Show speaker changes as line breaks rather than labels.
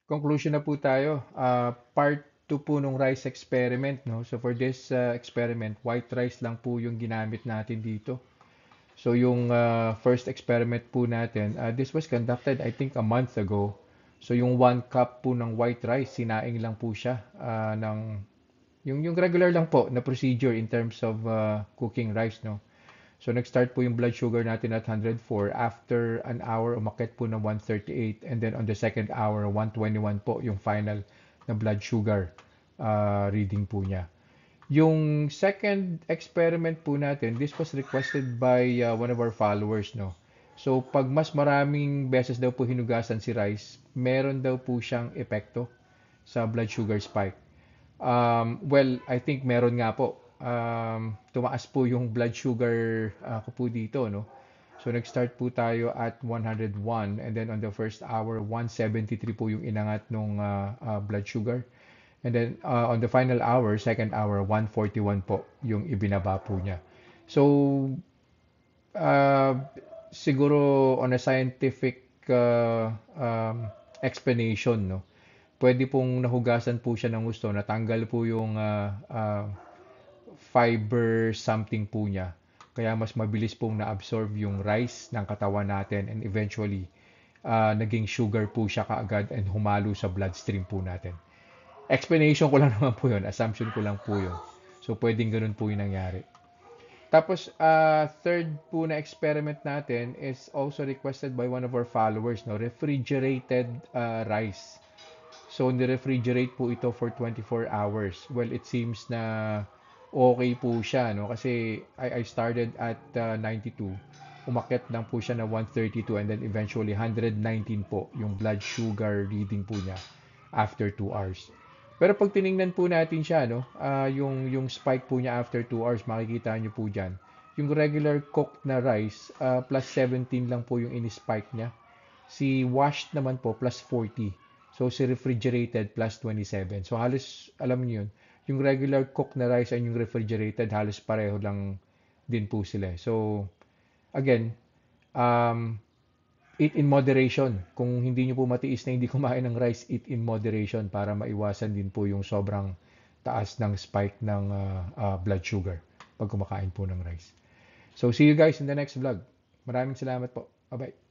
Conclusion na po tayo. Part 2 po nung rice experiment, no? So for this experiment, white rice lang po yung ginamit natin dito. So yung first experiment po natin, this was conducted I think a month ago. So yung 1 cup po ng white rice, sinaing lang po siya ng yung regular lang po na procedure in terms of cooking rice, no? So nag-start po yung blood sugar natin at 104. After an hour, umakyat po ng 138. And then on the second hour, 121 po yung final na blood sugar reading po niya. Yung second experiment po natin, this was requested by one of our followers, no? So pag mas maraming beses daw po hinugasan si rice, meron daw po siyang epekto sa blood sugar spike. Well, I think meron nga po. Tumaas po yung blood sugar ko po dito, no? So nag-start po tayo at 101 and then on the first hour 173 po yung inangat nung blood sugar. And then on the final hour, second hour 141 po yung ibinaba po niya. So uh, siguro on a scientific explanation, no? Pwede pong nahugasan po siya ng gusto, natanggal po yung fiber something po niya. Kaya mas mabilis pong na-absorb yung rice ng katawan natin and eventually naging sugar po siya kaagad and humalo sa bloodstream po natin. Explanation ko lang naman po yun, assumption ko lang po yun. So pwedeng ganun po yung nangyari. Tapos third po na experiment natin is also requested by one of our followers, no, refrigerated rice. So, ni-refrigerate po ito for 24 hours. Well, it seems na okay po siya, no? Kasi I started at 92. Umakyat lang po siya na 132 and then eventually 119 po yung blood sugar reading po niya after 2 hours. Pero pag tiningnan po natin siya, no, yung spike po niya after 2 hours, makikita niyo po dyan. Yung regular cooked na rice, plus 17 lang po yung in-spike niya. Si washed naman po, plus 40. So, si refrigerated plus 27. So, halos, alam niyo yun, yung regular cooked na rice and yung refrigerated, halos pareho lang din po sila. So, again, um, eat in moderation. Kung hindi nyo po matiis na hindi kumain ng rice, eat in moderation para maiwasan din po yung sobrang taas ng spike ng blood sugar pag kumakain po ng rice. So, see you guys in the next vlog. Maraming salamat po. Bye-bye.